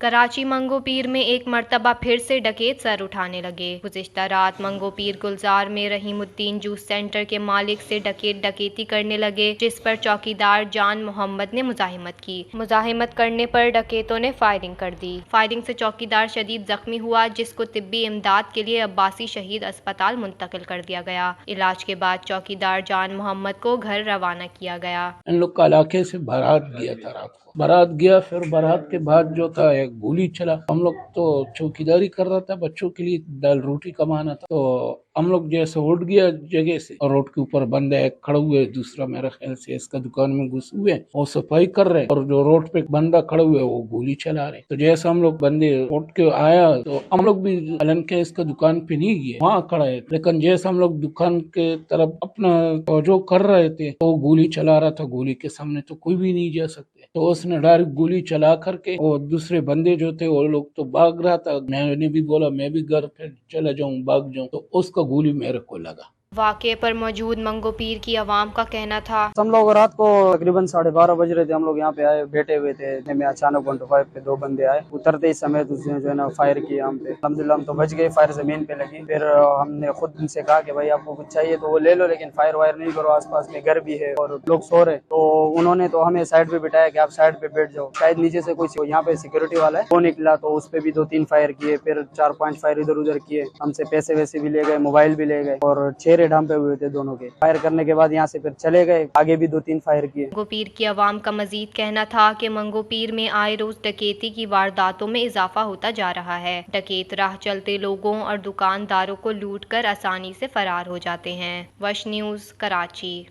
کراچی منگو پیر میں ایک مرتبہ پھر سے ڈکیت سر اٹھانے لگے۔ گزشتہ رات منگو پیر گلزار میں رحیم الدین جوس سینٹر کے مالک سے ڈکیت ڈکیتی کرنے لگے، جس پر چوکیدار جان محمد نے مزاحمت کی۔ مزاحمت کرنے پر ڈکیتوں نے فائرنگ کر دی۔ فائرنگ سے چوکیدار شدید زخمی ہوا، جس کو طبی امداد کے لیے عباسی شہید اسپتال منتقل کر دیا گیا۔ علاج کے بعد چوکیدار جان محمد کو گھر روانہ کیا گیا۔ ان لوگ کا علاقے سے بارات گیا تھا رات کو، بارات گیا، پھر بارات کے بعد جو تھا ایک گولی چلا۔ ہم لوگ تو چوکیداری کر رہا تھا، بچوں کے لیے دال روٹی کمانا تھا، تو ہم لوگ جیسے اٹھ گیا جگہ سے، اور روڈ کے اوپر بندہ ایک کھڑا ہوئے، دوسرا میرے خیال سے اس کا دکان میں گھس ہوئے اور صفائی کر رہے، اور جو روڈ پہ بندہ کھڑا ہوئے وہ گولی چلا رہے۔ تو جیسے ہم لوگ بندے اٹھ کے آیا تو ہم لوگ بھی علن کے اس کا دکان پہ نہیں گئے، وہاں کھڑا ہے، لیکن جیسے ہم لوگ دکان کے طرف اپنا توجہ کر رہے تھے تو گولی چلا رہا تھا۔ گولی کے سامنے تو کوئی بھی نہیں جا سکتے، تو اس نے ڈائریکٹ گولی چلا کر کے، اور دوسرے بندے جو تھے وہ لوگ تو بھاگ رہا تھا۔ میں نے بھی بولا میں بھی گھر پھر چلا جاؤں، بھاگ جاؤں، تو اس کا گولی میرے کو لگا۔ واقعے پر موجود منگو پیر کی عوام کا کہنا تھا، ہم لوگ رات کو تقریباً 12:30 بج رہے تھے، ہم لوگ یہاں پہ آئے، بیٹھے ہوئے تھے، اتنے میں اچانک 125 پہ دو بندے آئے، اترتے ہی سمیت اس نے جو ہے نا فائر کیا ہم پہ۔ الحمدللہ ہم تو بچ گئے، فائر زمین پہ لگی۔ پھر ہم نے خود ان سے کہا کہ بھائی آپ کو کچھ چاہیے تو وہ لے لو، لیکن فائر وائر نہیں کرو، آس پاس میں گھر بھی ہے اور لوگ سو رہے۔ تو انہوں نے تو ہمیں سائڈ پہ بٹھایا کہ آپ سائڈ پہ بیٹھ جاؤ، شاید نیچے سے کوئی یہاں پہ سیکورٹی والا ہے وہ نکلا، تو اس پہ بھی 2-3 فائر کیے، پھر 4-5 فائر ادھر ادھر کیے، ہم سے پیسے ویسے بھی لے گئے، موبائل بھی لے گئے، اور چہرے ڈھانپے ہوئے تھے دونوں کے۔ فائر کرنے کے بعد یہاں سے پھر چلے گئے، آگے بھی 2-3 فائر کیے۔ منگو پیر کی عوام کا مزید کہنا تھا کہ منگو پیر میں آئے روز ڈکیتی کی وارداتوں میں اضافہ ہوتا جا رہا ہے۔ ڈکیت راہ چلتے لوگوں اور دکانداروں کو لوٹ کر آسانی سے فرار ہو جاتے ہیں۔ وش نیوز، کراچی۔